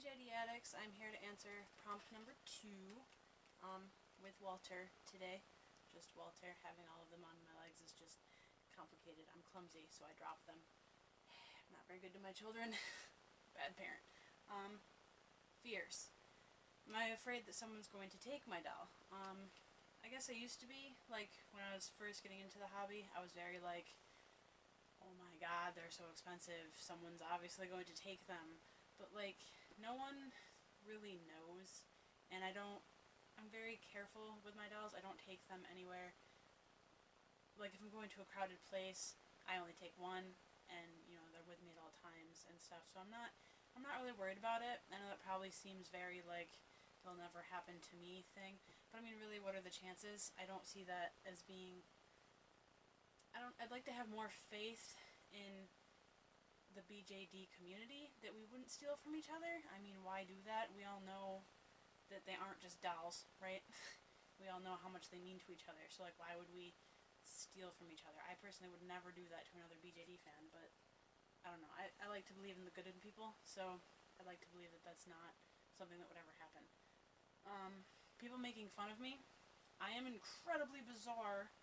BJD Addicts. I'm here to answer prompt number 2 with Walter today. Just Walter. Having all of them on my legs is just complicated. I'm clumsy, so I drop them. I'm not very good to my children. Bad parent. Fears. Am I afraid that someone's going to take my doll? I guess I used to be. Like, when I was first getting into the hobby, I was very like, oh my god, they're so expensive. Someone's obviously going to take them. But, like, no one really knows. And I'm very careful with my dolls. I don't take them anywhere. Like, if I'm going to a crowded place, I only take one. And, you know, they're with me at all times and stuff. So I'm not really worried about it. I know that probably seems very, like, it'll never happen to me thing. But, I mean, really, what are the chances? I don't see that as being... I'd like to have more faith in the BJD community that we wouldn't steal from each other. I mean, why do that? We all know that they aren't just dolls, right? We all know how much they mean to each other. So, like, why would we steal from each other? I personally would never do that to another BJD fan, but I don't know. I like to believe in the good in people, so I'd like to believe that that's not something that would ever happen. People making fun of me. I am incredibly bizarre.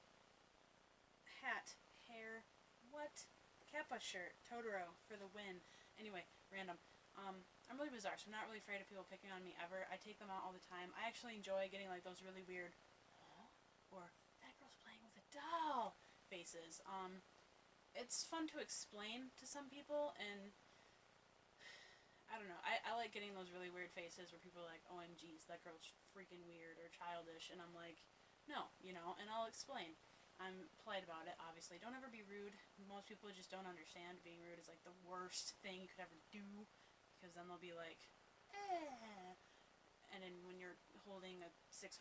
Hat, hair, what? Kappa shirt, Totoro for the win. Anyway, random. I'm really bizarre, so I'm not really afraid of people picking on me ever. I take them out all the time. I actually enjoy getting like those really weird, or that girl's playing with a doll faces. It's fun to explain to some people, and I don't know. I like getting those really weird faces where people are like, OMGs, that girl's freaking weird or childish, and I'm like, no, you know, and I'll explain. I'm polite about it, obviously. Don't ever be rude. Most people just don't understand being rude is like the worst thing you could ever do, because then they'll be like, eh. And then when you're holding a $600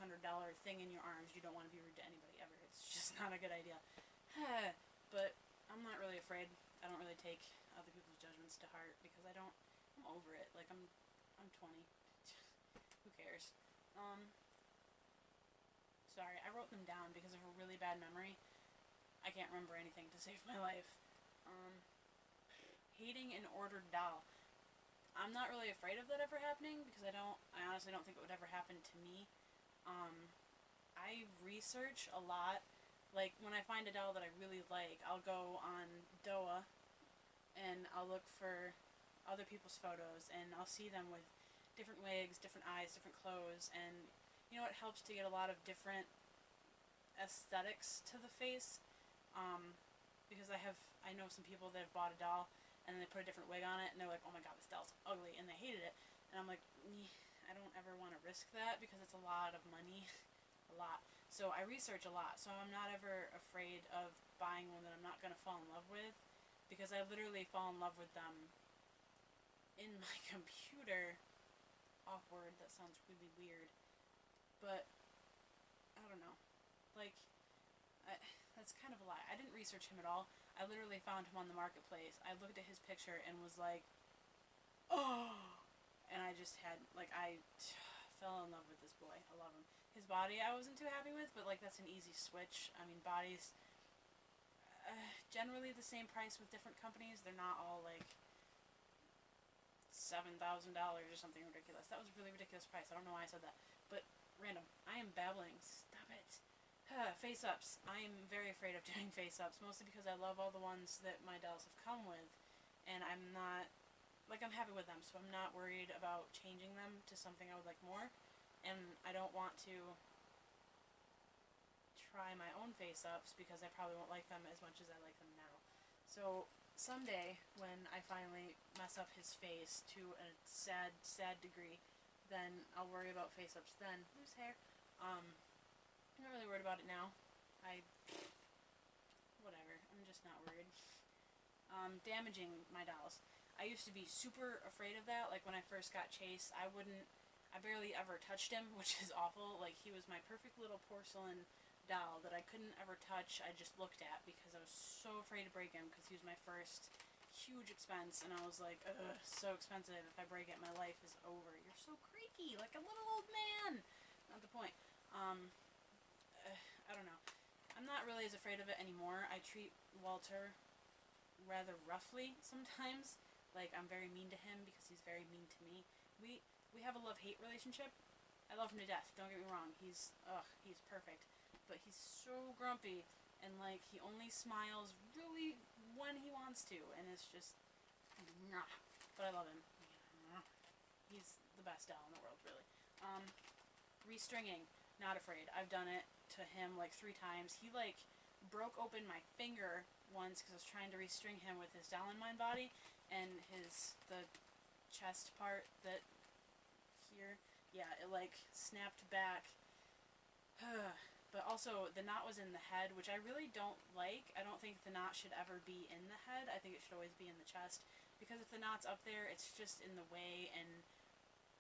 thing in your arms, you don't want to be rude to anybody ever. It's just not a good idea. But I'm not really afraid. I don't really take other people's judgments to heart because I'm over it. Like, I'm 20. Who cares? Sorry, I wrote them down because of a really bad memory. I can't remember anything to save my life. Hating an ordered doll. I'm not really afraid of that ever happening because I honestly don't think it would ever happen to me. I research a lot. Like, when I find a doll that I really like, I'll go on Doa and I'll look for other people's photos and I'll see them with different wigs, different eyes, different clothes, and you know, it helps to get a lot of different aesthetics to the face, because I know some people that have bought a doll and then they put a different wig on it and they're like, oh my god, this doll's ugly, and they hated it, and I'm like, I don't ever want to risk that because it's a lot of money, a lot. So I research a lot, so I'm not ever afraid of buying one that I'm not going to fall in love with, because I literally fall in love with them in my computer. Awkward, that sounds really weird. But, I don't know. Like, that's kind of a lie. I didn't research him at all. I literally found him on the marketplace. I looked at his picture and was like, oh! And I just had, like, I fell in love with this boy. I love him. His body I wasn't too happy with, but, like, that's an easy switch. I mean, bodies, generally the same price with different companies. They're not all, like, $7,000 or something ridiculous. That was a really ridiculous price. I don't know why I said that. But, random. I am babbling. Stop it. Face-ups. I am very afraid of doing face-ups, mostly because I love all the ones that my dolls have come with, and I'm not, like, I'm happy with them, so I'm not worried about changing them to something I would like more, and I don't want to try my own face-ups because I probably won't like them as much as I like them now. So, someday, when I finally mess up his face to a sad, sad degree, then I'll worry about face-ups then. Loose hair. I'm not really worried about it now. Whatever. I'm just not worried. Damaging my dolls. I used to be super afraid of that. Like, when I first got Chase, I barely ever touched him, which is awful. Like, he was my perfect little porcelain doll that I couldn't ever touch. I just looked at because I was so afraid to break him because he was my first huge expense, and I was like, ugh, so expensive. If I break it, my life is over. You're so creaky, like a little old man. Not the point. I don't know. I'm not really as afraid of it anymore. I treat Walter rather roughly sometimes. Like, I'm very mean to him because he's very mean to me. we have a love-hate relationship. I love him to death, don't get me wrong. He's perfect. But he's so grumpy, and like he only smiles really when he wants to, and it's just but I love him. He's the best doll in the world, really. Restringing, not afraid. I've done it to him like 3 times. He like broke open my finger once because I was trying to restring him with his doll in my body, and the chest part that here, yeah, it like snapped back. But also the knot was in the head, which I really don't like. I don't think the knot should ever be in the head. I think it should always be in the chest, because if the knot's up there, it's just in the way, and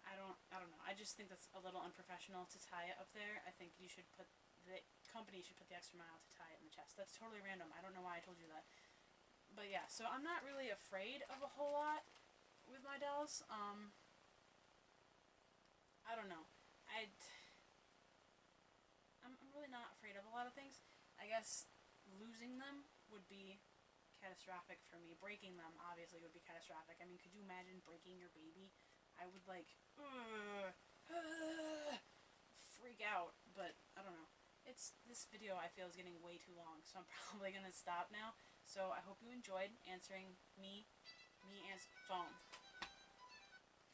I don't know. I just think that's a little unprofessional to tie it up there. I think the company should put the extra mile to tie it in the chest. That's totally random. I don't know why I told you that. But yeah, so I'm not really afraid of a whole lot with my dolls. I don't know. I'm really not afraid of a lot of things. I guess losing them would be catastrophic for me. Breaking them obviously would be catastrophic. I mean, could you imagine breaking your baby? I would like freak out, but I don't know. This video I feel is getting way too long, so I'm probably gonna stop now. So I hope you enjoyed answering me phone.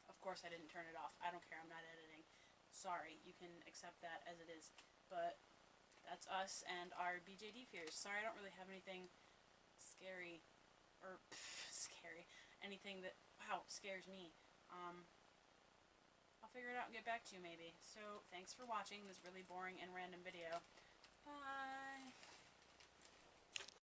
Of course I didn't turn it off. I don't care, I'm not editing. Sorry, you can accept that as it is. But that's us and our BJD fears. Sorry I don't really have anything scary, or scary, anything that, wow, scares me. I'll figure it out and get back to you maybe. So thanks for watching this really boring and random video.